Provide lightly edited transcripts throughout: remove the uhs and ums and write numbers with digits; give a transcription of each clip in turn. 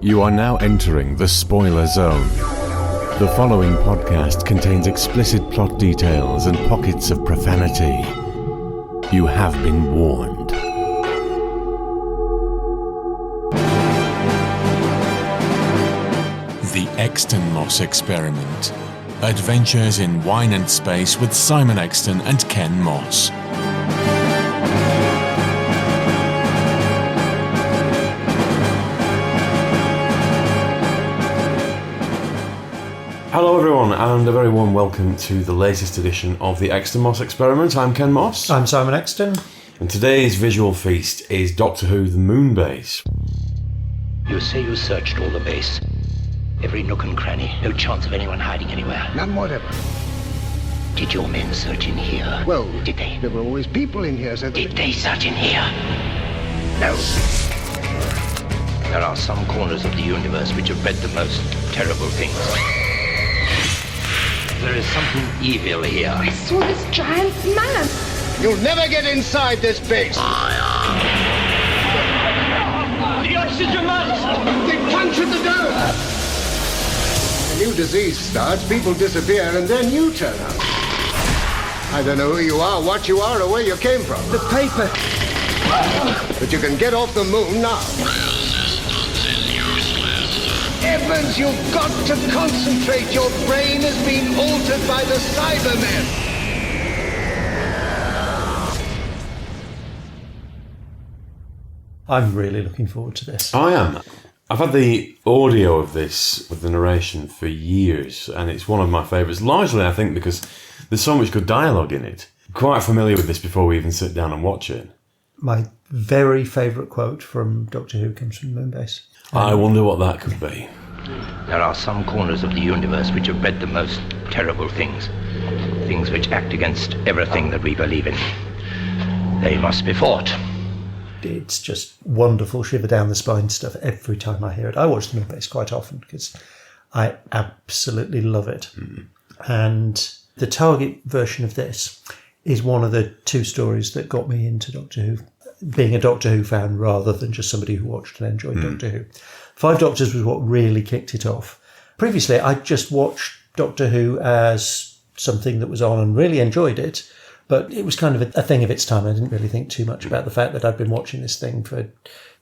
You are now entering the spoiler zone. The following podcast contains explicit plot details and pockets of profanity. You have been warned. The Exton Moss Experiment. Adventures in Wine and Space with Simon Exton and Ken Moss. Hello everyone, and a very warm welcome to the latest edition of the Exton Moss Experiment. I'm Ken Moss. I'm Simon Exton. And today's visual feast is Doctor Who the Moonbase. You say you searched all the base. Every nook and cranny. No chance of anyone hiding anywhere. None whatever. Did your men search in here? Well, did they? There were always people in here, so... Did they search in here? No. There are some corners of the universe which have bred the most terrible things. There is something evil here. I saw this giant man. You'll never get inside this base. The oxygen mask! They punctured the door. A new disease starts, people disappear, and then you turn up. I don't know who you are, what you are, or where you came from. The paper. But you can get off the moon now. Resistance is useless. Evans, you've got to concentrate. Your brain is being altered by the Cybermen. I'm really looking forward to this. I am. I've had the audio of this with the narration for years, and it's one of my favourites, largely I think because there's so much good dialogue in it. Quite familiar with this before we even sit down and watch it. My very favourite quote from Doctor Who comes from Moonbase. I wonder what that could be. There are some corners of the universe which have bred the most terrible things. Things which act against everything that we believe in. They must be fought. It's just wonderful, shiver down the spine stuff every time I hear it. I watch the Moonbase quite often because I absolutely love it. And the Target version of this is one of the two stories that got me into Doctor Who, being a Doctor Who fan rather than just somebody who watched and enjoyed Doctor Who. Five Doctors was what really kicked it off. Previously, I just watched Doctor Who as something that was on and really enjoyed it. But it was kind of a thing of its time. I didn't really think too much about the fact that I'd been watching this thing for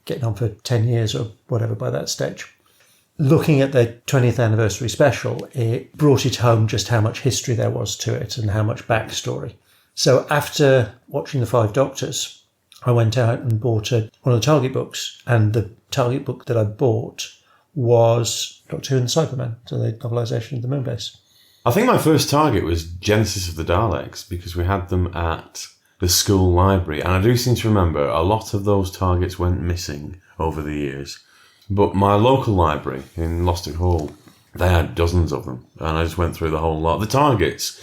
getting on for 10 years or whatever by that stage. Looking at the 20th anniversary special, it brought it home just how much history there was to it and how much backstory. So after watching the Five Doctors, I went out and bought one of the Target books. And the Target book that I bought was Doctor Who and the Cybermen, so the novelisation of the Moonbase. I think my first Target was Genesis of the Daleks because we had them at the school library, and I do seem to remember a lot of those Targets went missing over the years. But my local library in Lostock Hall, they had dozens of them, and I just went through the whole lot. The Targets,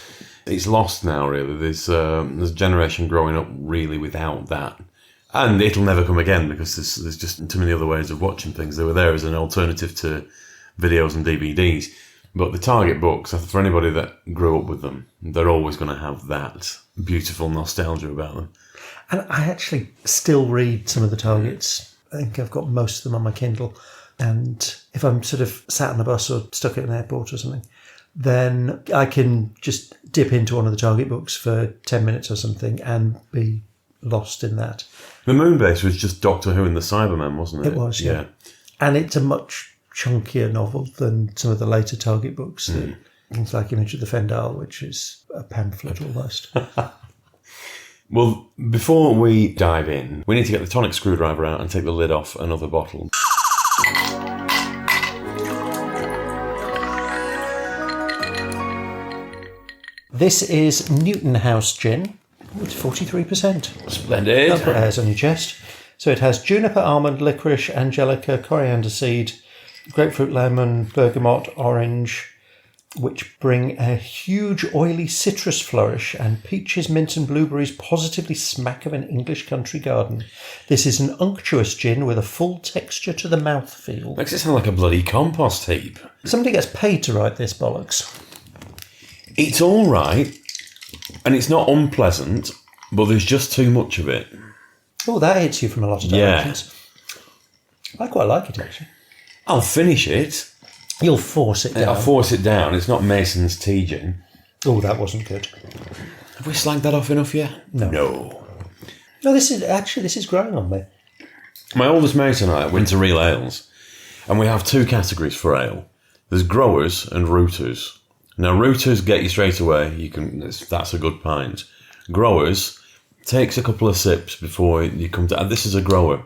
it's lost now really. There's a generation growing up really without that. And it'll never come again because there's just too many other ways of watching things. They were there as an alternative to videos and DVDs. But the Target books, for anybody that grew up with them, they're always going to have that beautiful nostalgia about them. And I actually still read some of the Targets. I think I've got most of them on my Kindle. And if I'm sort of sat on a bus or stuck at an airport or something, then I can just dip into one of the Target books for 10 minutes or something and be lost in that. The Moonbase was just Doctor Who and the Cybermen, wasn't it? It was, yeah. And it's a much chunkier novel than some of the later Target books. Things like Image of the Fendal, which is a pamphlet almost. Well, before we dive in, we need to get the tonic screwdriver out and take the lid off another bottle. This is Newton House gin. It's 43%. Splendid. That's what it has on your chest. So it has juniper, almond, licorice, angelica, coriander seed, grapefruit, lemon, bergamot, orange, which bring a huge oily citrus flourish, and peaches, mint and blueberries positively smack of an English country garden. This is an unctuous gin with a full texture to the mouthfeel. Makes it sound like a bloody compost heap. Somebody gets paid to write this bollocks. It's all right, and it's not unpleasant, but there's just too much of it. Oh, that hits you from a lot of directions. I quite like it, actually. I'll finish it. You'll force it down. I'll force it down. It's not Mason's teaching. Oh, that wasn't good. Have we slagged that off enough yet? No. No, this is growing on me. My oldest mate and I went to Real Ales, and we have two categories for ale. There's growers and rooters. Now, rooters get you straight away. That's a good pint. Growers takes a couple of sips before you come to... And this is a grower.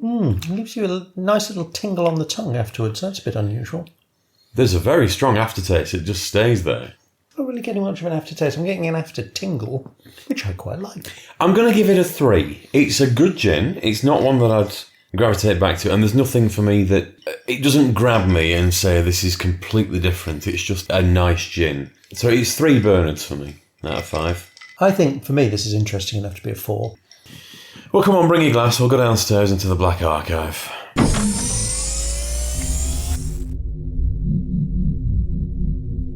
It gives you a nice little tingle on the tongue afterwards. That's a bit unusual. There's a very strong aftertaste. It just stays there. I'm not really getting much of an aftertaste. I'm getting an after tingle, which I quite like. I'm going to give it a 3. It's a good gin. It's not one that I'd gravitate back to, and there's nothing for me that... It doesn't grab me and say this is completely different. It's just a nice gin. So it's 3 Bernards for me out of 5. I think, for me, this is interesting enough to be a 4. Well, come on, bring your glass. We'll go downstairs into the Black Archive.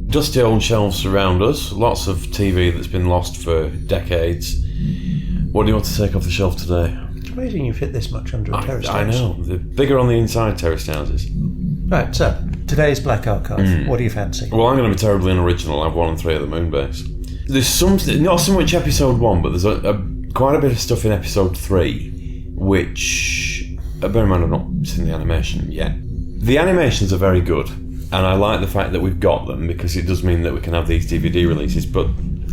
Dusty old shelves surround us. Lots of TV that's been lost for decades. What do you want to take off the shelf today? It's amazing you fit this much under a terrace house. I know. They're bigger on the inside, terraced houses. Right, so, today's Black Archive. What do you fancy? Well, I'm going to be terribly unoriginal. I've 1 and 3 of the Moonbase. There's something, not so much episode 1, but there's quite a bit of stuff in episode 3, which, bear in mind I've not seen the animation yet. The animations are very good. And I like the fact that we've got them because it does mean that we can have these DVD releases, but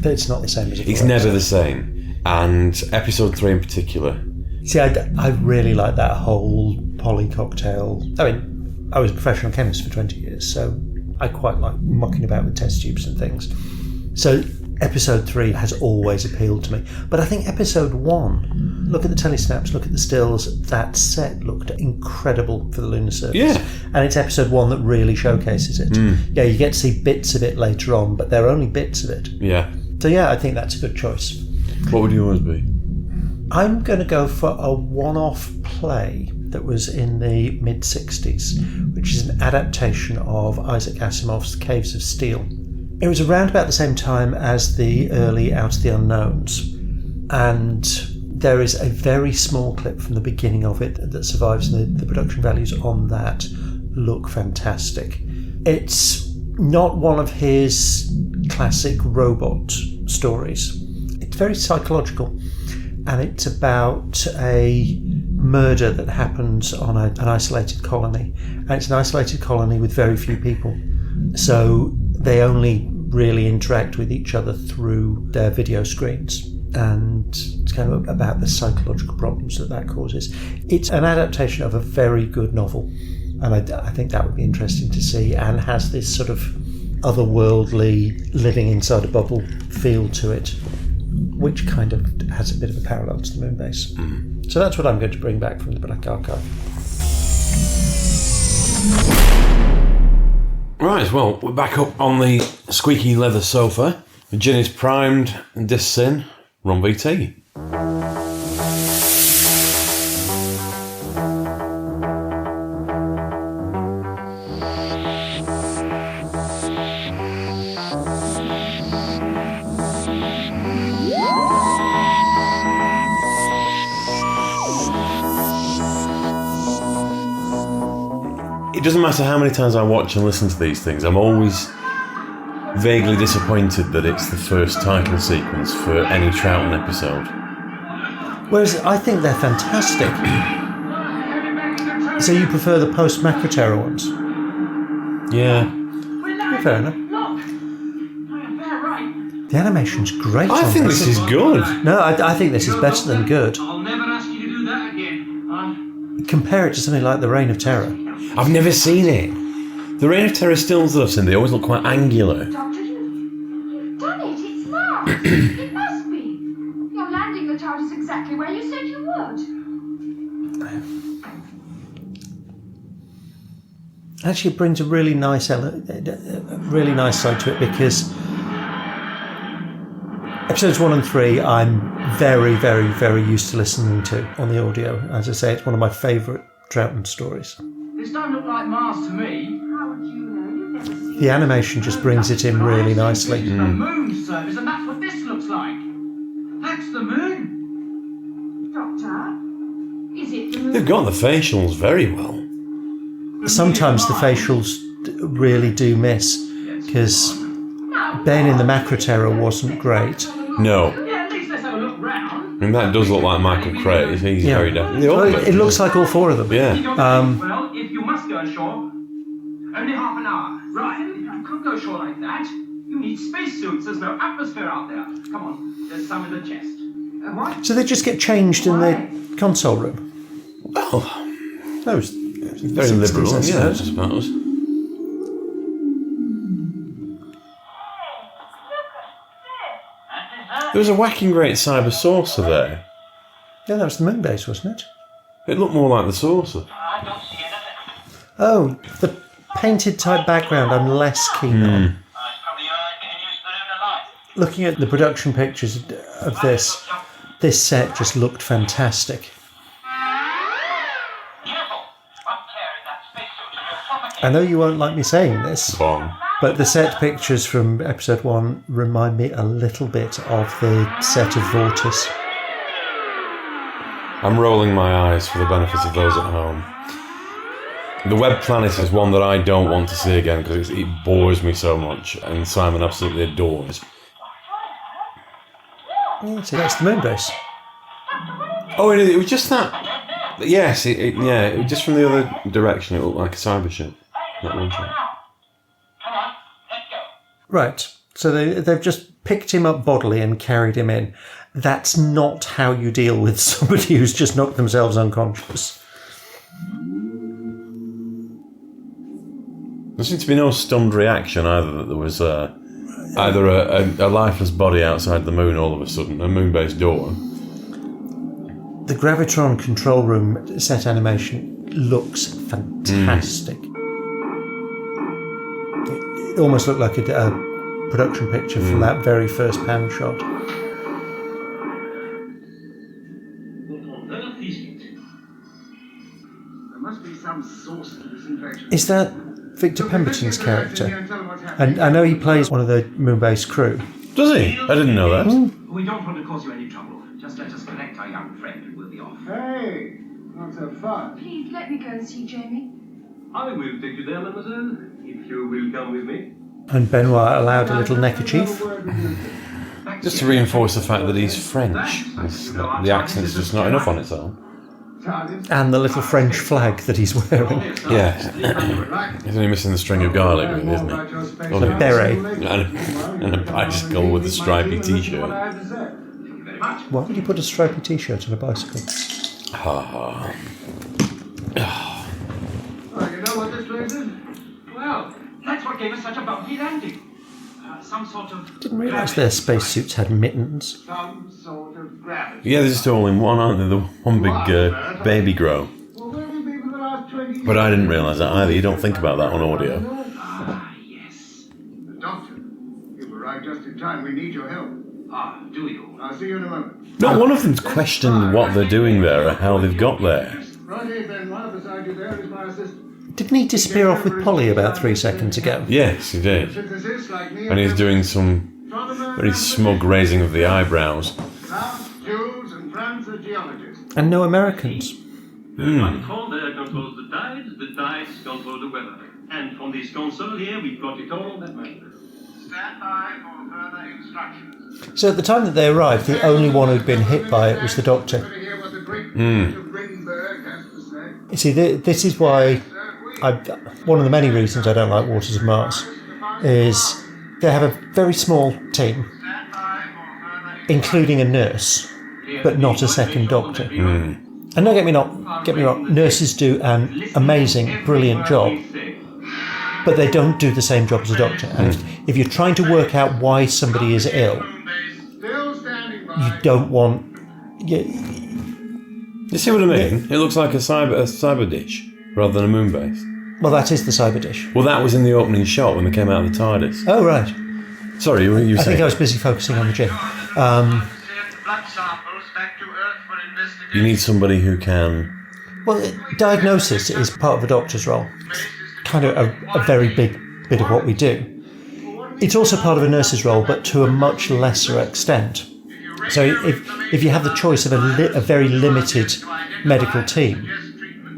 it's not the same as it's never the same. And episode 3 in particular. See, I really like that whole poly cocktail. I mean, I was a professional chemist for 20 years, so I quite like mucking about with test tubes and things. So episode 3 has always appealed to me. But I think episode 1, look at the telesnaps, look at the stills, that set looked incredible for the lunar surface. Yeah. And it's episode 1 that really showcases it. Yeah, you get to see bits of it later on, but they're only bits of it. Yeah. So yeah, I think that's a good choice. What would yours be? I'm going to go for a one-off play that was in the mid-60s, which is an adaptation of Isaac Asimov's Caves of Steel. It was around about the same time as the early Out of the Unknowns, and there is a very small clip from the beginning of it that survives, and the production values on that look fantastic. It's not one of his classic robot stories. It's very psychological, and it's about a murder that happens on an isolated colony, and it's an isolated colony with very few people. So they only really interact with each other through their video screens, and it's kind of about the psychological problems that causes. It's an adaptation of a very good novel, and I think that would be interesting to see, and has this sort of otherworldly, living inside a bubble feel to it, which kind of has a bit of a parallel to the Moonbase. So that's what I'm going to bring back from the Black Archive. Right, well, we're back up on the squeaky leather sofa. The gin is primed and discs in. Rum VT. It doesn't matter how many times I watch and listen to these things, I'm always vaguely disappointed that it's the first title sequence for any Troughton episode. Whereas I think they're fantastic. So you prefer the post-Macroterror ones? Yeah. Fair enough. The animation's great. I think this is good. No, I think this is better than good. I'll never ask you to do that again. Compare it to something like The Reign of Terror. I've never seen it. The Reign of Terror stills that I've seen, they always look quite angular. Doctor, you've done it. It's Mars. It must be. You're landing the TARDIS exactly where you said you would. Actually, it brings a really nice side to it, because episodes 1 and 3 I'm very, very, very used to listening to on the audio. As I say, it's one of my favourite Troughton stories. This don't look like Mars to me. How would you know? You've never seen The animation just brings it in really nicely. It's the moon surface, and that's what this looks like. That's the moon. Doctor, is it the moon? They've got the facials very well. sometimes the facials really do miss, because Ben in the Macro Terror wasn't great. No. Yeah, at least let's have a look round. And that does look like Michael Craig. He's very definitely. Well, it looks like all four of them. Yeah. Well, if you must go ashore, only half an hour. Right, you can't go ashore like that. You need spacesuits. There's no atmosphere out there. Come on, there's some in the chest. What? So they just get changed in the console room. Well, that was very liberal, I yeah, I suppose. suppose. There was a whacking great cyber saucer there. Yeah, that was the Moonbase, wasn't it? It looked more like the saucer. Oh, the painted type background I'm less keen on. Looking at the production pictures of this set just looked fantastic. I know you won't like me saying this, Bomb. but the set pictures from episode 1 remind me a little bit of the set of Vortis. I'm rolling my eyes for the benefit of those at home. The Web Planet is one that I don't want to see again because it bores me so much, and Simon absolutely adores. Yeah, see, that's the Moonbase. Oh, it was just that. Yes, it was just from the other direction. It looked like a cyber ship. That one shot. Right, so they've just picked him up bodily and carried him in. That's not how you deal with somebody who's just knocked themselves unconscious. There seemed to be no stunned reaction either. That there was either a lifeless body outside the moon all of a sudden, a moon-base door. The Gravitron control room set animation looks fantastic. It almost looked like a production picture from that very first pan shot. There must be some source to this infection. Is that Victor Pemberton's character? And I know he plays one of the Moonbase crew. Does he? I didn't know that. We don't want to cause you any trouble. Just let us collect our young friend and we'll be off. Hey, not so far. Please let me go and see Jamie. I will take you there, mademoiselle, if you will come with me. And Benoit allowed a little neckerchief. Just to reinforce the fact that he's French. The accent is just not enough on its own. And the little French flag that he's wearing. Yeah. He's only missing the string of garlic, really, isn't he? A beret. And a bicycle with a stripy t-shirt. Why would you put a stripy t-shirt on a bicycle? Ha ha. Oh, you know what this place is? Well, that's what gave us such a bumpy landing. Some sort of... Didn't realise their spacesuits had mittens. Some sort of gravity. Yeah, they're just all in one, aren't they? The one big baby grow. Well, where have you been for the last 20 years? But I didn't realise that either. You don't think about that on audio. Ah, yes. The doctor. You've arrived just in time. We need your help. Ah, do you? I'll see you in a moment. Not one of them's questioned what they're doing there or how they've got there. Righty, Benoit, beside you there is my assistant. Didn't he disappear off with Polly about 3 seconds ago? Yes, he did. Physicists like me And he's doing some very smug raising of the eyebrows. Some Jews and France are geologists. And no Americans. One call there controls the tides control the weather. And from this console here, we've got it all on that map. Stand by for further instructions. So at the time that they arrived, the only one who'd been hit by it was the Doctor. Better hear what the great Dr. Ringberg has to say. You see, this is why one of the many reasons I don't like Waters of Mars is they have a very small team, including a nurse, but not a second doctor. And don't get me wrong, nurses do an amazing, brilliant job, but they don't do the same job as a doctor. And if you're trying to work out why somebody is ill, you don't want... You see what I mean? It looks like a cyber dish rather than a moon base. Well, that is the cyber dish. Well, that was in the opening shot when they came out of the TARDIS. Oh, right. Sorry, you were saying? I think I was busy focusing on the gym. You need somebody who can... Well, diagnosis is part of a doctor's role. Kind of a very big bit of what we do. It's also part of a nurse's role, but to a much lesser extent. So if you have the choice of a very limited medical team,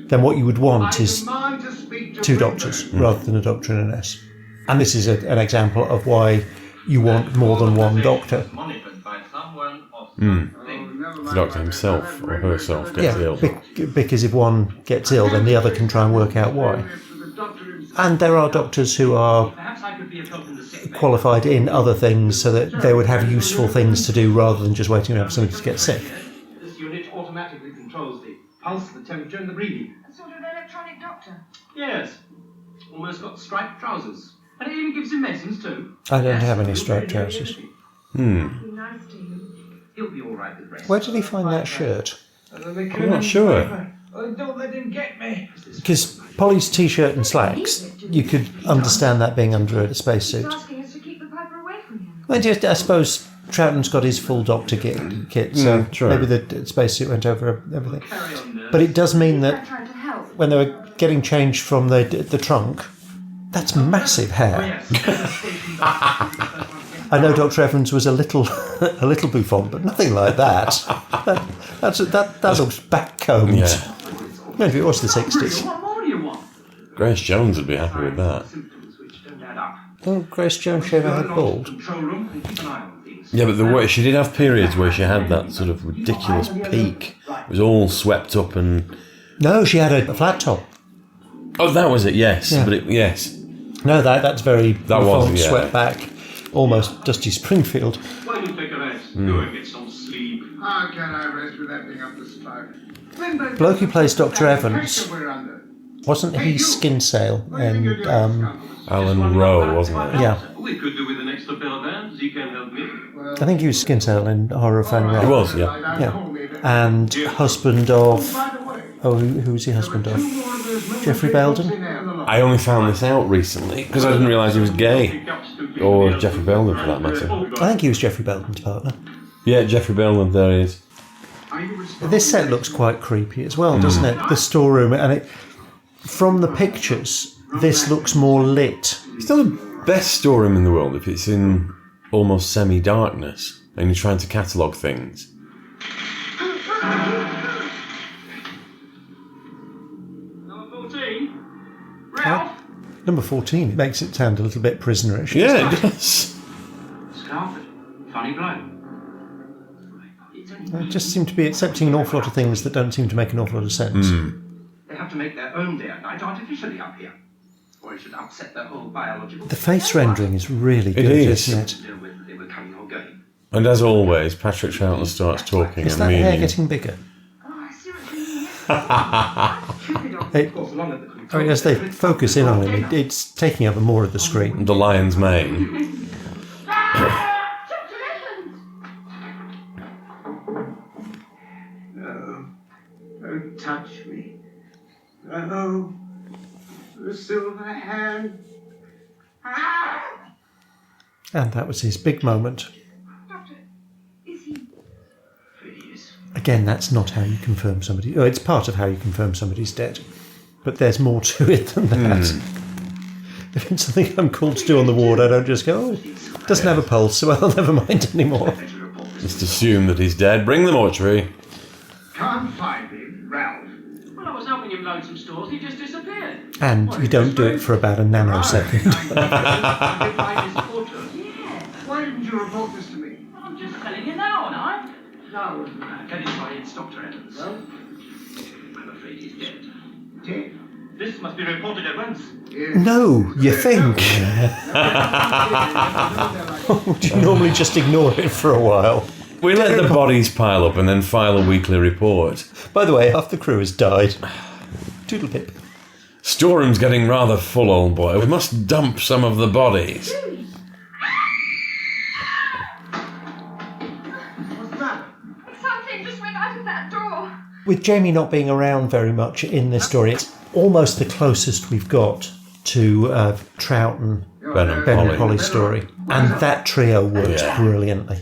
then what you would want is two doctors rather than a doctor and a nurse. And this is an example of why you want more than one doctor. The doctor himself or herself gets ill. Because if one gets ill, then the other can try and work out why. And there are doctors who are qualified in other things so that they would have useful things to do rather than just waiting around for somebody to get sick. This unit automatically controls the pulse, the temperature, and the breathing. A sort of electronic doctor. Yes. Almost got striped trousers. And it even gives him medicines too. I don't have any striped trousers. Be nice to him. He'll be all right with rest. Where did he find that shirt? I'm not sure. Don't let him get me. Because Polly's t-shirt and slacks, you could understand that being under a spacesuit. He's asking us to keep the Piper away from him. I suppose Troughton's got his full doctor kit, so true. maybe the spacesuit went over everything. Carry on, nurse. But it does mean I that tried to help. when they were getting changed from the trunk, that's massive hair. Yes. I know Dr. Evans was a little bouffant, but nothing like that. That looks backcombed. Yeah. Maybe it was the 60s. What more do you want? Grace Jones would be happy with that. Symptoms which don't add up. Oh, Grace Jones shave her head bald. Control room and keep an eye on things. Yeah, but the way she did have periods where she had that sort of ridiculous peak. It was all swept up and... No, she had a flat top. Oh, that was it, yes. Yeah. But yes. No, that's very was, yeah. swept back, almost Dusty Springfield. Why don't you take a rest? Go and get some sleep. How can I rest with that thing up the spine? Bloke who plays Dr. Evans, We're under. wasn't he Skinsale? And Alan Rowe, wasn't it? yeah, We could do with an extra pair of hands. You can help me. I think he was Skinsale in Horror of Fanny Rowe. It was, yeah. Yeah, and husband of who was he husband of? Jeffrey Belden. I only found this out recently because I didn't realise he was gay. Or Jeffrey Belden, for that matter. I think he was Jeffrey Belden's partner. Yeah, Jeffrey Belden, there he is. This set looks quite creepy as well, doesn't it? The storeroom, and from the pictures, this looks more lit. It's not the best storeroom in the world if it's in almost semi-darkness and you're trying to catalogue things. Number 14. Ralph. Number 14, it makes it sound a little bit prisonerish. Yeah, it does. Scaffold. Funny blow. They just seem to be accepting an awful lot of things that don't seem to make an awful lot of sense. They have to make their own day and night artificially up here. Or it should upset their whole biological... The face rendering is really good, is. isn't it? Deal with they were coming or going. And as always, Patrick Troughton starts talking Is and that hair meaning. getting bigger? Oh, I see what you mean. It, I mean, as they focus in on him, it's taking up more of the screen. The lion's mane. Dr. Evans! No. Don't touch me. No. The silver hand. And that was his big moment. Doctor, is he... Again, that's not how you confirm somebody. Oh, it's part of how you confirm somebody's dead. But there's more to it than that. If it's something I'm called to do on the ward, I don't just go, oh, doesn't have a pulse, so I'll never mind anymore. Just assume that he's dead. Bring the mortuary. Can't find him, Ralph. Well, I was helping him load some stores. He just disappeared. And you don't do it for about a nanosecond. Why didn't you report this to me? I'm just telling you now, aren't I? No. Get it right, it's Dr. Evans. Well, I'm afraid he's dead. dead. This must be reported at once. Yes. No, you think? Would you normally just ignore it for a while? We let the bodies pile up and then file a weekly report. By the way, half the crew has died. Doodle pip. Storeroom's getting rather full, old boy. We must dump some of the bodies. What's that? Something just went out of that door. With Jamie not being around very much in this story, it's almost the closest we've got to Troughton, Ben and Ben and Polly. Polly's story. And that trio works Yeah. brilliantly.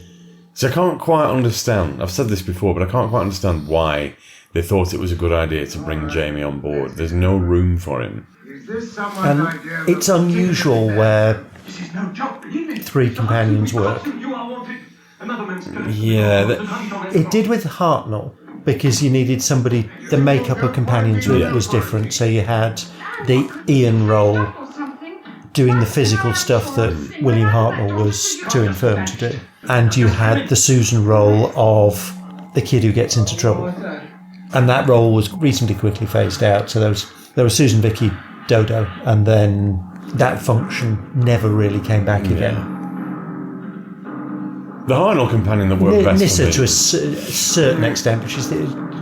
So I can't quite understand, I've said this before, but I can't quite understand why they thought it was a good idea to bring Jamie on board. There's no room for him. Is this someone's And idea of it's a unusual where This is no joke, believe me. 3 companions work. You are wanted. Another man's Yeah, It did with Hartnell, because you needed somebody. The makeup of companions was different. So you had the Ian role doing the physical stuff that William Hartnell was too infirm to do, and you had the Susan role of the kid who gets into trouble, and that role was reasonably quickly phased out. So there was Susan, Vicky, Dodo, and then that function never really came back again. The Hartnell companion that worked best Nyssa for me, to a certain extent, but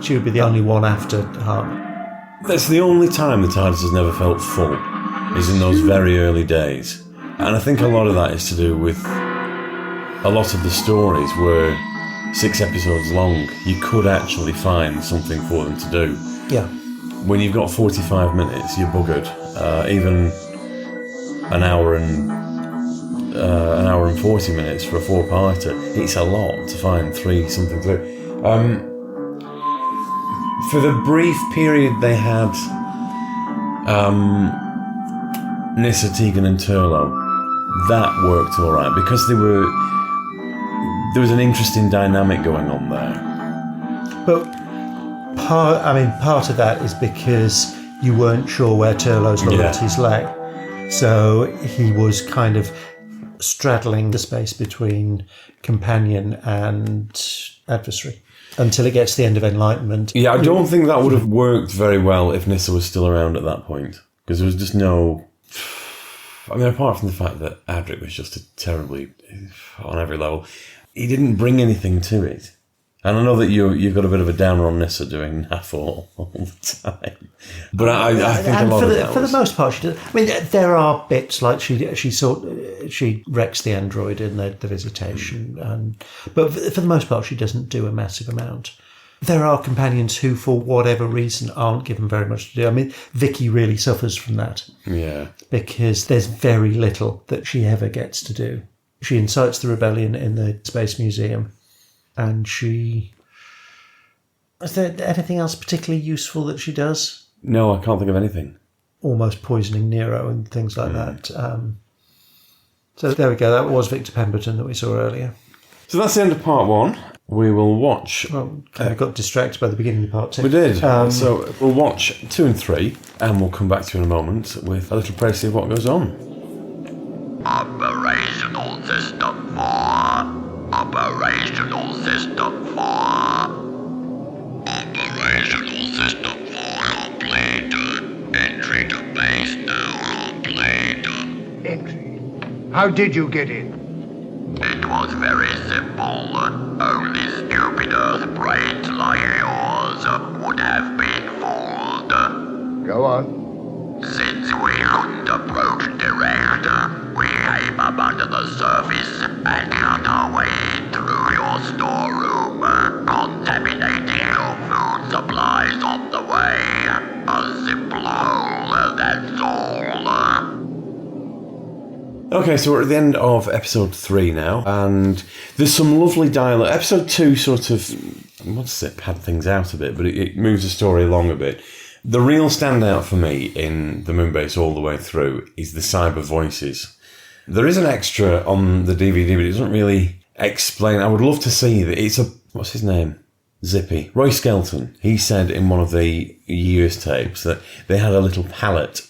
she would be the only one after Hartnell. that's the only time the TARDIS has never felt full, is in those very early days. And I think a lot of that is to do with a lot of the stories were 6 episodes long. You could actually find something for them to do. Yeah. When you've got 45 minutes, you're buggered. Even an hour and 40 minutes for a 4-parter, it's a lot to find something to do. For the brief period they had Nyssa, Tegan and Turlo, that worked all right because there was an interesting dynamic going on there. But part of that is because you weren't sure where Turlo's loyalties lay. So he was kind of straddling the space between companion and adversary until it gets to the end of Enlightenment. Yeah, I don't think that would have worked very well if Nyssa was still around at that point, because there was just no... I mean, apart from the fact that Adric was just terribly, on every level, he didn't bring anything to it. And I know that you've got a bit of a downer on Nyssa doing naff all the time, but I think a lot of that for the most part, she does. I mean, there are bits like she wrecks the android in the visitation, but for the most part, she doesn't do a massive amount. There are companions who, for whatever reason, aren't given very much to do. I mean, Vicky really suffers from that. Yeah, because there's very little that she ever gets to do. She incites the rebellion in the Space Museum. And is there anything else particularly useful that she does? No, I can't think of anything. Almost poisoning Nero and things like that. So there we go. That was Victor Pemberton that we saw earlier. So that's the end of part 1. We will watch... Well, I got distracted by the beginning of part 2. We did. So we'll watch 2 and 3, and we'll come back to you in a moment with a little précis of what goes on. Operational System 4. Operational System 4. Operational System 4 complete. Entry to base now complete. Entry? How did you get in? It was very simple. Only stupid Earth brains like yours would have been fooled. Go on. Since we couldn't approach direct, we came up under the surface and cut our way through your storeroom, contaminating your food supplies on the way. A simple hole, that's all. Okay, so we're at the end of episode 3 now, and there's some lovely dialogue. Episode 2 sort of, I want to say pad things out a bit, but it moves the story along a bit. The real standout for me in the Moonbase all the way through is the cyber voices. There is an extra on the DVD, but it doesn't really explain. I would love to see that. It's what's his name? Zippy. Roy Skelton. He said in one of the years tapes that they had a little palette.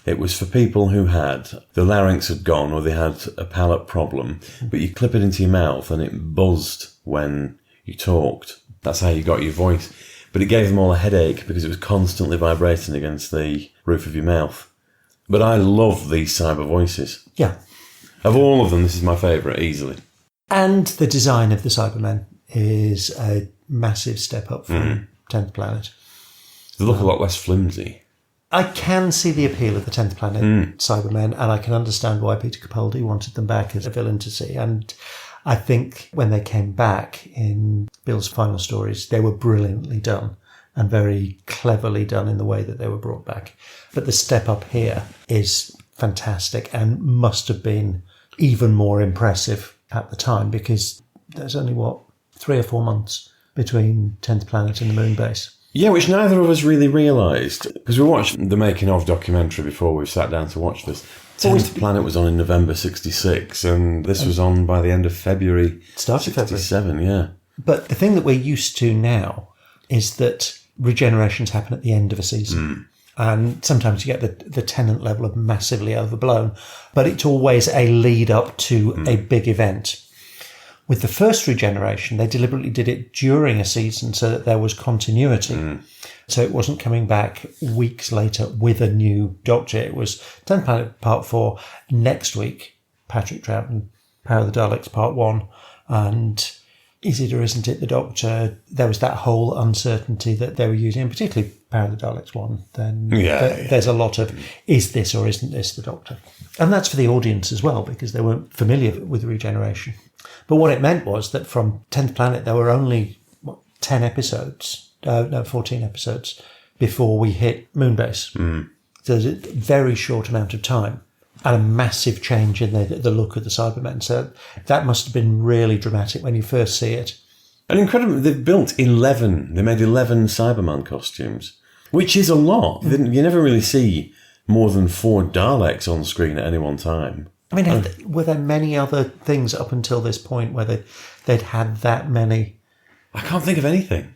It was for people who had, the larynx had gone or they had a palate problem, but you clip it into your mouth and it buzzed when you talked. That's how you got your voice. But it gave them all a headache because it was constantly vibrating against the roof of your mouth. But I love these cyber voices. Yeah. Of all of them, this is my favourite, easily. And the design of the Cybermen is a massive step up from 10th Planet. They look a lot less flimsy. I can see the appeal of the 10th Planet Cybermen, and I can understand why Peter Capaldi wanted them back as a villain to see. And I think when they came back in Bill's final stories, they were brilliantly done and very cleverly done in the way that they were brought back. But the step up here is fantastic and must have been even more impressive at the time because there's only, 3 or 4 months between 10th Planet and the Moonbase. Yeah, which neither of us really realised. Because we watched the making of documentary before we sat down to watch this. 10th Planet was on in November 66, and this was on by the end of February 67, yeah. But the thing that we're used to now is that regenerations happen at the end of a season. And sometimes you get the Tennant level of massively overblown, but it's always a lead up to a big event. With the first regeneration, they deliberately did it during a season so that there was continuity. So it wasn't coming back weeks later with a new Doctor. It was 10th Planet Part 4, next week, Patrick Troughton, Power of the Daleks Part 1, and is it or isn't it the Doctor? There was that whole uncertainty that they were using, particularly Power of the Daleks 1. Then there's a lot of, is this or isn't this the Doctor? And that's for the audience as well, because they weren't familiar with regeneration. But what it meant was that from 10th Planet, there were only 14 episodes before we hit Moonbase. So there's a very short amount of time and a massive change in the look of the Cybermen. So that must have been really dramatic when you first see it. And incredible, they've built 11, they made 11 Cyberman costumes, which is a lot. You never really see more than 4 Daleks on screen at any one time. I mean, were there many other things up until this point where they'd had that many? I can't think of anything.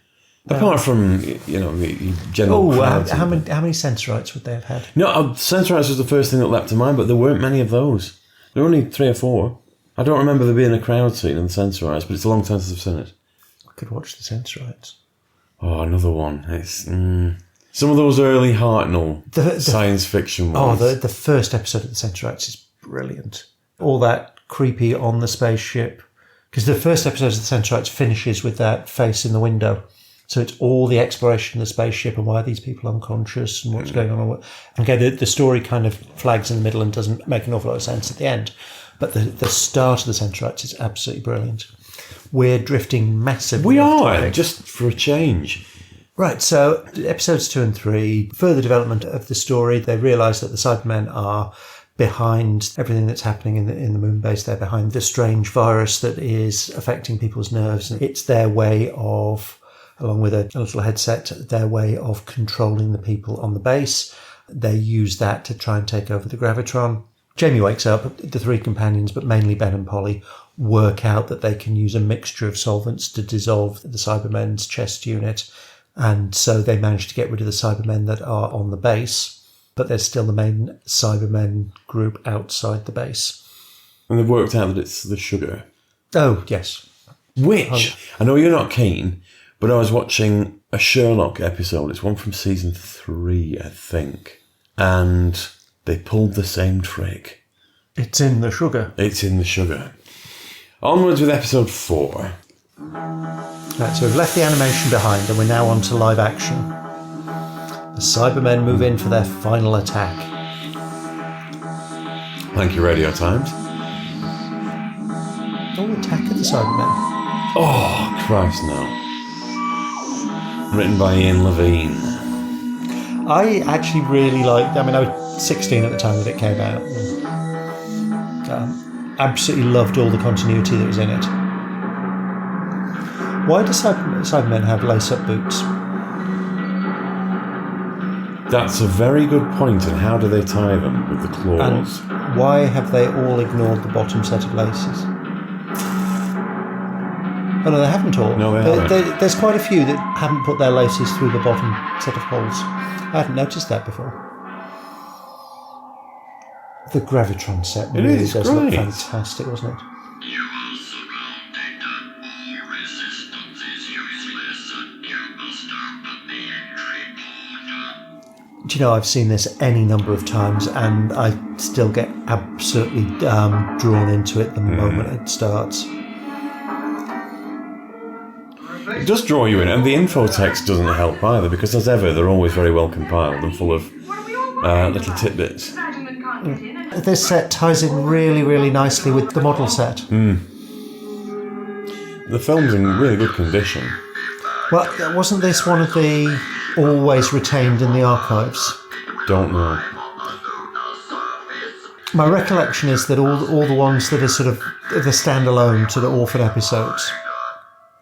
Apart from, the general crowd. How many Sensorites would they have had? No, Sensorites was the first thing that leapt to mind, but there weren't many of those. There were only 3 or 4. I don't remember there being a crowd scene in the Sensorites, but it's a long time since I've seen it. I could watch the Sensorites. Oh, another one. It's some of those early Hartnell science fiction ones. Oh, the first episode of the Sensorites is brilliant. All that creepy on the spaceship. Because the first episode of the Sensorites finishes with that face in the window. So it's all the exploration of the spaceship and why are these people unconscious and what's going on. Okay, the story kind of flags in the middle and doesn't make an awful lot of sense at the end. But the start of the Sensorites is absolutely brilliant. We're drifting massively. We are, just for a change. Right, so episodes 2 and 3, further development of the story. They realise that the Cybermen are behind everything that's happening in the Moonbase. They're behind the strange virus that is affecting people's nerves. And it's their way of, along with a little headset, their way of controlling the people on the base. They use that to try and take over the Gravitron. Jamie wakes up, the 3 companions, but mainly Ben and Polly, work out that they can use a mixture of solvents to dissolve the Cybermen's chest unit. And so they manage to get rid of the Cybermen that are on the base. But there's still the main Cybermen group outside the base. And they've worked out that it's the sugar. Oh, yes. Which, I know you're not keen, but I was watching a Sherlock episode. It's one from season 3, I think. And they pulled the same trick. It's in the sugar. It's in the sugar. Onwards with episode 4. Right, so we've left the animation behind and we're now on to live action. The Cybermen move in for their final attack. Thank you, Radio Times. Oh, Attack of the Cybermen. Oh, Christ, no. Written by Ian Levine. I actually really liked, I was 16 at the time that it came out. And, absolutely loved all the continuity that was in it. Why do Cybermen have lace-up boots? That's a very good point. And how do they tie them with the claws? And why have they all ignored the bottom set of laces? Oh no, they haven't all. No, they haven't. There's quite a few that haven't put their laces through the bottom set of holes. I hadn't noticed that before. The Gravitron set really does look fantastic, wasn't it? You are surrounded. All resistance is useless. You must open the entry portal. Do you know, I've seen this any number of times and I still get absolutely drawn into it the moment it starts. It does draw you in, and the info text doesn't help either, because as ever, they're always very well compiled and full of little tidbits. This set ties in really, really nicely with the model set. The film's in really good condition. Well, wasn't this one of the always retained in the archives? Don't know. My recollection is that all the ones that are sort of the standalone sort of orphan episodes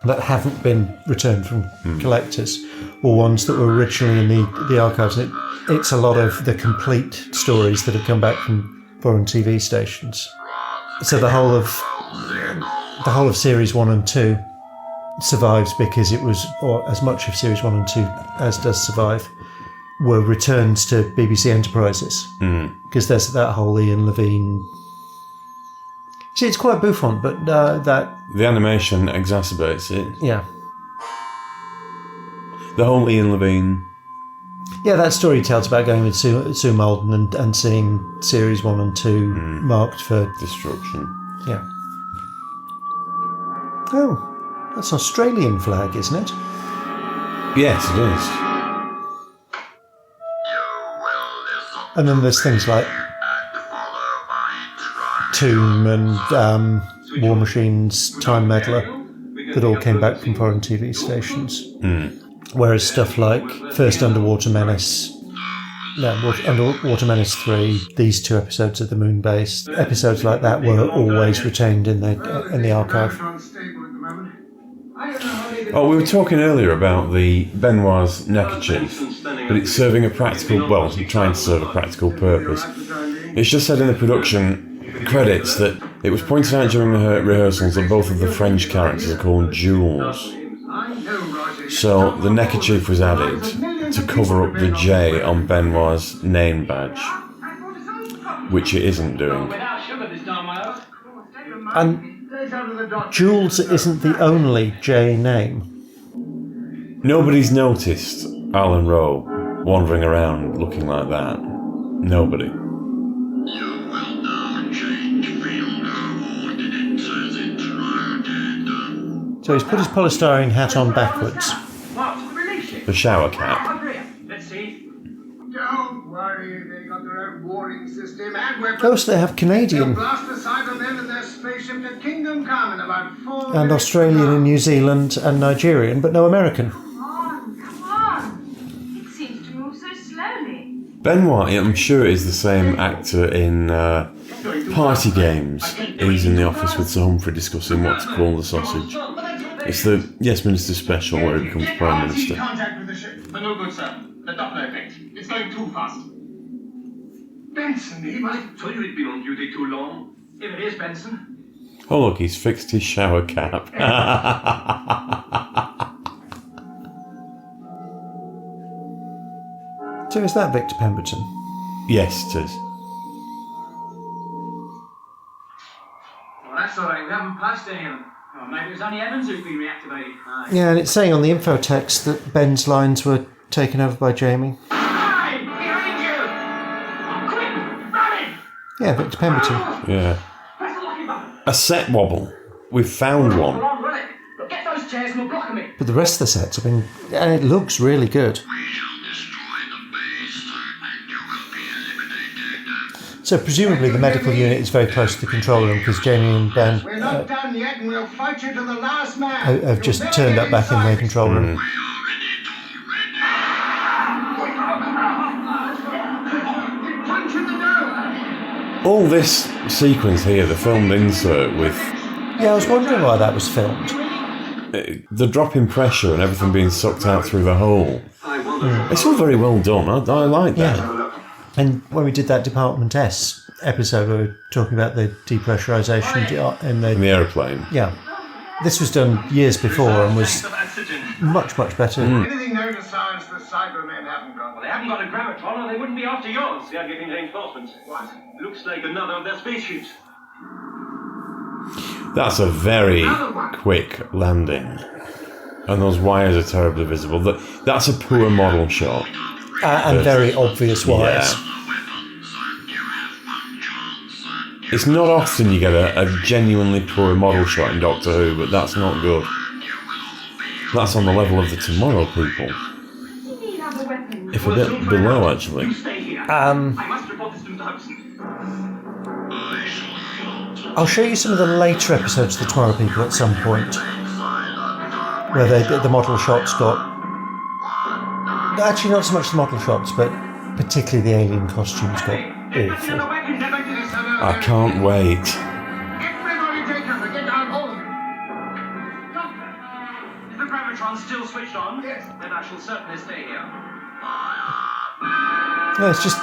that haven't been returned from collectors were ones that were originally in the archives. It's a lot of the complete stories that have come back from foreign TV stations. So the whole of series 1 and 2 survives because it was, or as much of Series 1 and 2 as does survive, were returns to BBC Enterprises. Because there's that whole Ian Levine... See, it's quite bouffant, but that... The animation exacerbates it. Yeah. The whole Ian Levine... Yeah, that story tells about going with Sue Malden and seeing Series 1 and 2 marked for... destruction. Yeah. Oh, that's Australian flag, isn't it? Yes, it is. And then there's things like Tomb and War Machine's Time Meddler that all came back from foreign TV stations. Whereas stuff like First Underwater Menace, Underwater Menace 3, these 2 episodes of the Moonbase, episodes like that were always retained in the archive. Oh, we were talking earlier about the Benoit's neckerchief, but it's serving a practical, well, trying to serve a practical purpose. It's just said in the production credits that it was pointed out during the rehearsals that both of the French characters are called Jules. So the neckerchief was added to cover up the J on Benoit's name badge, which it isn't doing. And Jules isn't the only J name. Nobody's noticed Alan Rowe wandering around looking like that. Nobody. So he's put his polystyrene hat on backwards. The shower cap. Let's see. Don't worry, they got their own warning system and weapons. Oh, so they have Canadian Blast the Cybermen and their spaceship to Kingdom Come in about 4 and minutes. Australian and New Zealand and Nigerian, but no American. Come on. It seems to move so slowly. Benoit, I'm sure, is the same actor in Party Games. He's in the office with Sir Humphrey discussing what to call the sausage. It's the Yes Minister special where he becomes Prime Minister. Contact with the ship. But no good, sir. The Doppler effect. It's going too fast. Benson, he must... I told you he'd been on duty too long. If it is Benson. Oh look, he's fixed his shower cap. So is that Victor Pemberton? Yes, it is. Well, that's all right. We haven't passed any of them. Oh, maybe it was only Evans who's been reactivated. Aye. Yeah, and it's saying on the info text that Ben's lines were taken over by Jamie. Hey! Behind you! Quick! Run it! Yeah, Victor Pemberton. Yeah. Press the locking button. A set wobble. We've found Come one. on, run it. Look, get those chairs and we'll block them in. But the rest of the sets have been... And it looks really good. So presumably the medical unit is very close to the control room because Jamie and Ben We're not done yet and we'll fight you to the last man. have just turned up back in their control room. Punch in the nose. All this sequence here, the filmed insert with Yeah, I was wondering why that was filmed. the drop in pressure and everything being sucked out through the hole. It's all very well done. I like that. Yeah. And when we did that Department S episode, we were talking about the depressurization in In the the... aeroplane. Yeah. This was done years before and was much, much better. Anything known to science the Cybermen haven't got. Well, they haven't got a gravitron or they wouldn't be after yours. They are getting reinforcements. What? Looks like another of their spaceships. That's a very quick landing. And those wires are terribly visible. That's a poor model shot. And very obvious wires. Yeah. It's not often you get a genuinely poor model shot in Doctor Who, but that's not good. That's on the level of the Tomorrow People. You need other weapons. If a bit below, actually. You stay here. I must report this to Mr. Hudson. I'll show you some of the later episodes of the Tomorrow People at some point, where the model shots got... Actually, not so much the model shots, but particularly the alien costumes got awful. I can't wait. Everybody take cover. Get down, hold them. Is the gravitron still switched on? Yes. Then I shall certainly stay here. No, it's just...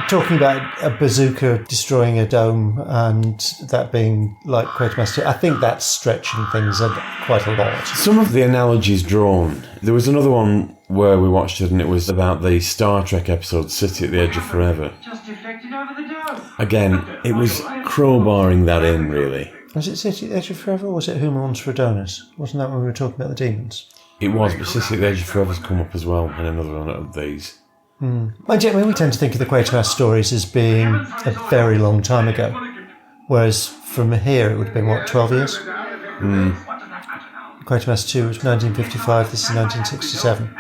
talking about a bazooka destroying a dome and that being like Quatermass 2, I think that's stretching things quite a lot. Some of the analogies drawn. There was another one where we watched it and it was about the Star Trek episode City at the Edge of Forever. Just deflected over the dome. Again, it was crowbarring that in, really. Was it City at the Edge of Forever or was it Who Mourns for Adonis? Wasn't that when we were talking about the demons? It was, but City at the Edge of Forever's come up as well in another one of these. We tend to think of the Quatermass stories as being a very long time ago, whereas from here it would have been, 12 years? Quatermass 2 was 1955, this is 1967.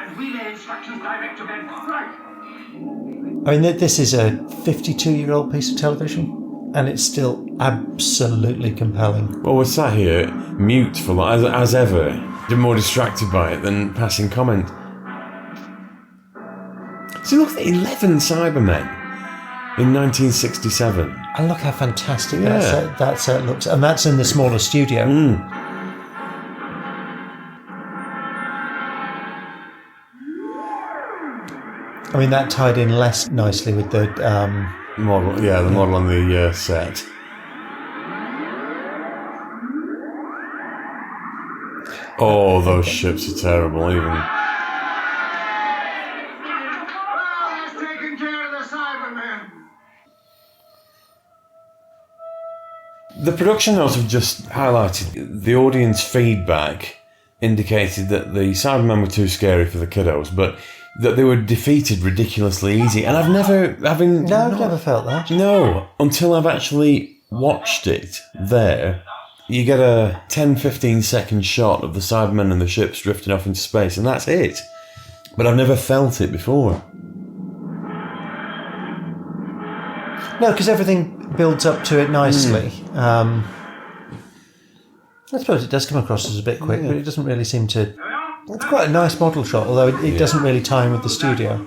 I mean, this is a 52-year-old piece of television, and it's still absolutely compelling. Well, we're sat here, mute for as ever, more distracted by it than passing comment. So look at 11 Cybermen in 1967. And look how fantastic that set looks. And that's in the smaller studio. I mean, that tied in less nicely with the model. Yeah, the model on the set. Oh, those ships are terrible, even. The production notes have just highlighted the audience feedback indicated that the Cybermen were too scary for the kiddos, but that they were defeated ridiculously easy. And I've never felt that. No, until I've actually watched it there. You get a 10-15 second shot of the Cybermen and the ships drifting off into space, and that's it. But I've never felt it before. No, because everything builds up to it nicely. I suppose it does come across as a bit quick, but it doesn't really seem to... It's quite a nice model shot, although it doesn't really tie in with the studio.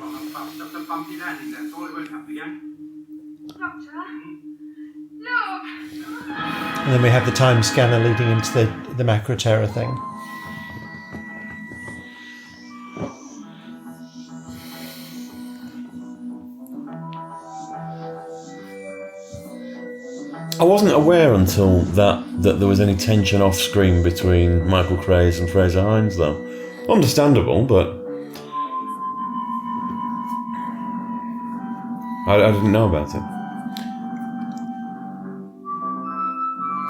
And then we have the time scanner leading into the Macro Terror thing. I wasn't aware until that there was any tension off screen between Michael Craze and Fraser Hines, though. Understandable, but I didn't know about it.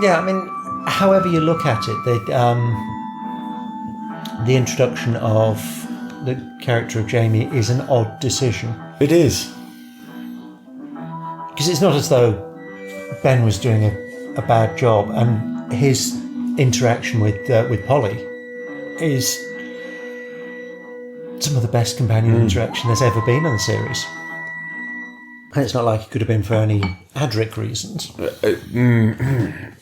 Yeah, I mean, however you look at it, the introduction of the character of Jamie is an odd decision. It is. Because it's not as though Ben was doing a bad job, and his interaction with Polly is some of the best companion interaction there's ever been in the series. And it's not like it could have been for any Adric reasons.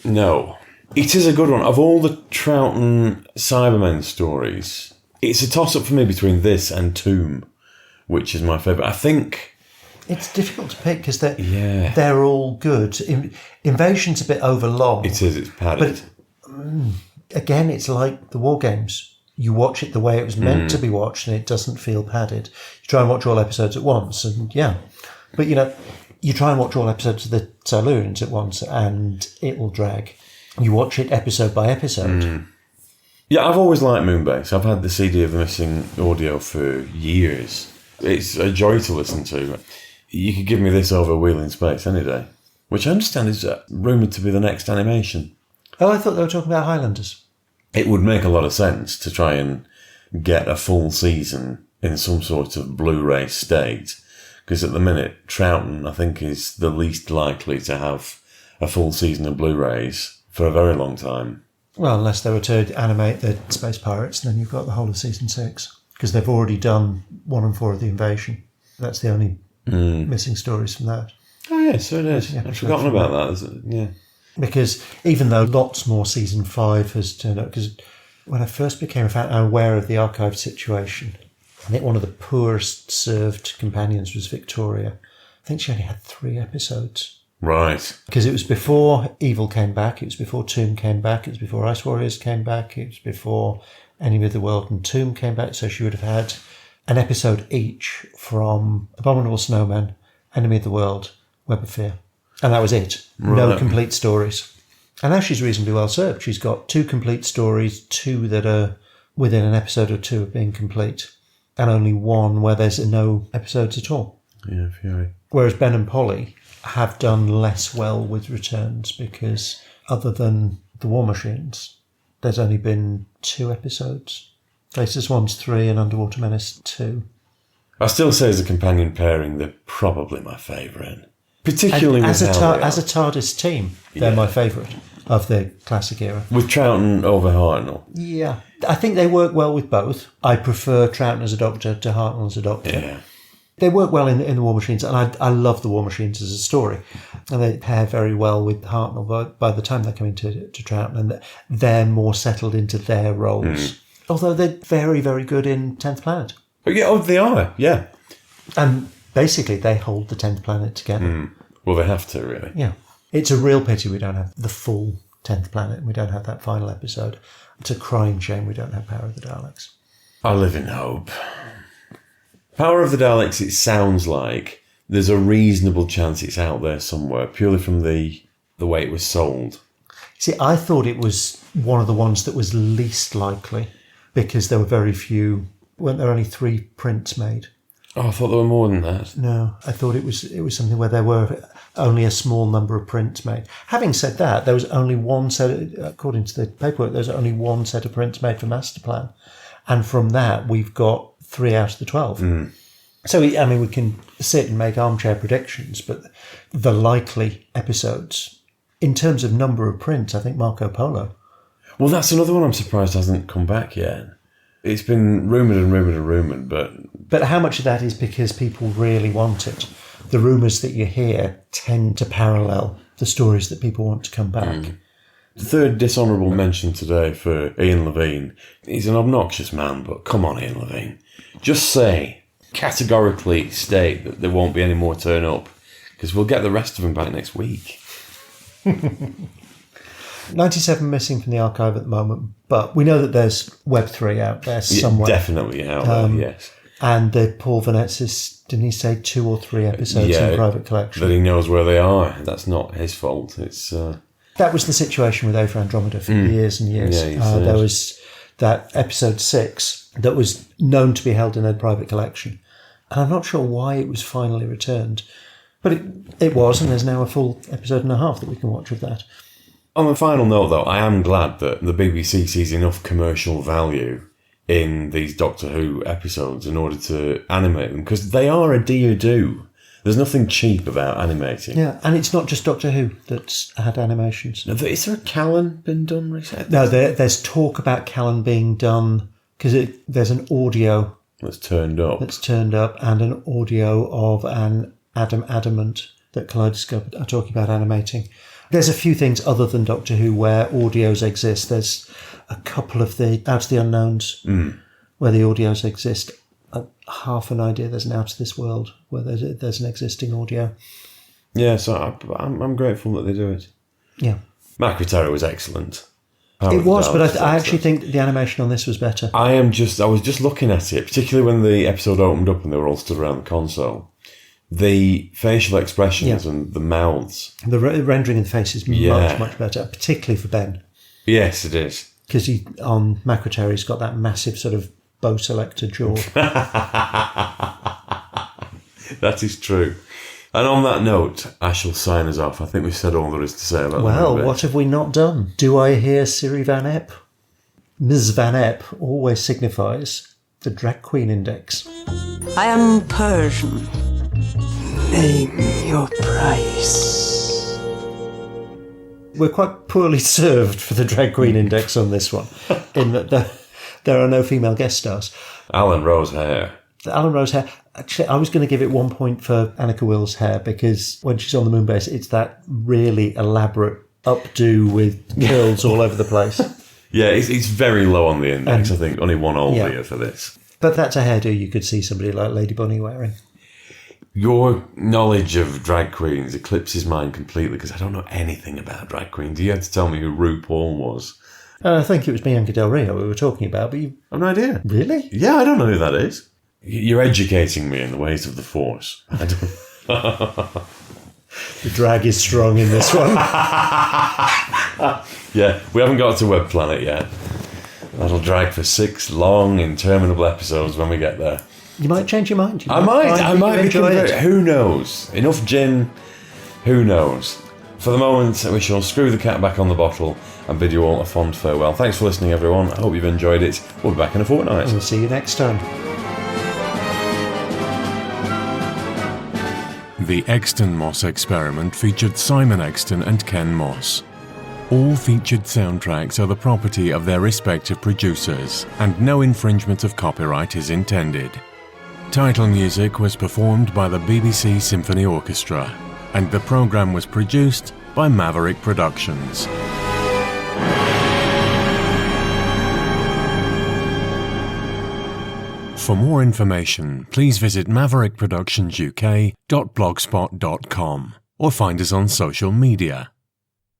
No. It is a good one. Of all the Troughton Cybermen stories, it's a toss-up for me between this and Tomb, which is my favourite. I think... It's difficult to pick because they're all good. Invasion's a bit overlong. It is, it's padded. But again, it's like the War Games. You watch it the way it was meant to be watched and it doesn't feel padded. You try and watch all episodes at once and But you try and watch all episodes of the Silurians at once and it will drag. You watch it episode by episode. Yeah, I've always liked Moonbase. I've had the CD of the missing audio for years. It's a joy to listen to. You could give me this over Wheel in Space any day, which I understand is rumoured to be the next animation. Oh, I thought they were talking about Highlanders. It would make a lot of sense to try and get a full season in some sort of Blu-ray state, because at the minute, Troughton, I think, is the least likely to have a full season of Blu-rays for a very long time. Well, unless they were to animate the Space Pirates, then you've got the whole of Season 6, because they've already done 1 and 4 of the Invasion. That's the only missing stories from that. Oh, yeah, so it is. I've forgotten about that. Yeah. Because even though lots more Season 5 has turned up, because when I first became a fan, I'm aware of the archived situation. I think one of the poorest served companions was Victoria. I think she only had 3 episodes. Right. Because it was before Evil came back, it was before Tomb came back, it was before Ice Warriors came back, it was before Enemy of the World and Tomb came back, so she would have had an episode each from Abominable Snowmen Enemy of the World, Web of Fear. And that was it. No complete stories. And now she's reasonably well served. She's got 2 complete stories, 2 that are within an episode or 2 of being complete, and only 1 where there's no episodes at all. Yeah, Fury. Whereas Ben and Polly have done less well with returns because other than The War Machines, there's only been 2 episodes. Faceless Swans 3 and Underwater Menace 2. I still say as a companion pairing, they're probably my favourite. Particularly as with as a TARDIS team, they're my favourite of the classic era. With Troughton over Hartnell. Yeah. I think they work well with both. I prefer Troughton as a Doctor to Hartnell as a Doctor. Yeah. They work well in The War Machines, and I love The War Machines as a story. And they pair very well with Hartnell by the time they come into Troughton, and they're more settled into their roles. Although they're very, very good in 10th Planet. They are, yeah. And basically they hold the 10th Planet together. Well, they have to, really. Yeah. It's a real pity we don't have the full 10th Planet, and we don't have that final episode. It's a crying shame we don't have Power of the Daleks. I live in hope. Power of the Daleks, it sounds like there's a reasonable chance it's out there somewhere, purely from the way it was sold. See, I thought it was one of the ones that was least likely, because there were very few. Weren't there only 3 prints made? Oh, I thought there were more than that. No, I thought it was something where there were only a small number of prints made. Having said that, there was only one set, according to the paperwork, there was only 1 set of prints made for Masterplan. And from that, we've got 3 out of the 12. So, we can sit and make armchair predictions, but the likely episodes, in terms of number of prints, I think Marco Polo. Well, that's another one I'm surprised hasn't come back yet. It's been rumoured, But how much of that is because people really want it? The rumours that you hear tend to parallel the stories that people want to come back. The third dishonourable mention today for Ian Levine. He's an obnoxious man, but come on, Ian Levine. Just categorically state that there won't be any more turn up, because we'll get the rest of them back next week. 97 missing from the archive at the moment, but we know that there's Web 3 out there somewhere. Definitely out there, yes. And the Paul Venezis, didn't he say 2 or 3 episodes in private collection? That he knows where they are. That's not his fault. It's That was the situation with A for Andromeda for years and years. Yeah, there was that episode 6 that was known to be held in a private collection. And I'm not sure why it was finally returned. But it was, and there's now a full episode and a half that we can watch of that. On a final note, though, I am glad that the BBC sees enough commercial value in these Doctor Who episodes in order to animate them, because they are a dear do. There's nothing cheap about animating. Yeah, and it's not just Doctor Who that's had animations. Is there a Callan been done recently? No, there's talk about Callan being done, because there's an audio that's turned up, and an audio of an Adamant that Kaleidoscope are talking about animating. There's a few things other than Doctor Who where audios exist. There's a couple of the Out of the Unknowns where the audios exist. Half an idea there's an Out of This World where there's an existing audio. Yeah, so I'm grateful that they do it. Yeah. Macrotera was excellent. It was, but I actually think the animation on this was better. I was just looking at it, particularly when the episode opened up and they were all stood around the console. The facial expressions and the mouths. The rendering of the face is much, much better, particularly for Ben. Yes, it is. Because on Macrotera, he's got that massive sort of bow selector jaw. That is true. And on that note, I shall sign us off. I think we've said all there is to say about that. Well, what have we not done? Do I hear Siri Van Epp? Ms. Van Epp always signifies the drag queen index. I am Persian. Name your price. We're quite poorly served for the drag queen index on this one, in that there are no female guest stars. Alan Rose hair. Actually, I was going to give it 1 point for Annika Will's hair, because when she's on the Moonbase, it's that really elaborate updo with curls all over the place. Yeah, it's very low on the index. I think only one Olvia for this. But that's a hairdo you could see somebody like Lady Bunny wearing. Your knowledge of drag queens eclipses mine completely, because I don't know anything about drag queens. You had to tell me who RuPaul was. I think it was Bianca Del Rio we were talking about, but you... I've no idea. Really? Yeah, I don't know who that is. You're educating me in the ways of the Force. The drag is strong in this one. Yeah, we haven't got to Web Planet yet. That'll drag for 6 long, interminable episodes when we get there. You might change your mind. I might be converted. Who knows? Enough gin. Who knows? For the moment, we shall screw the cat back on the bottle and bid you all a fond farewell. Thanks for listening, everyone. I hope you've enjoyed it. We'll be back in a fortnight. We'll see you next time. The Exton Moss experiment featured Simon Exton and Ken Moss. All featured soundtracks are the property of their respective producers, and no infringement of copyright is intended. Title music was performed by the BBC Symphony Orchestra, and the programme was produced by Maverick Productions. For more information, please visit maverickproductionsuk.blogspot.com or find us on social media.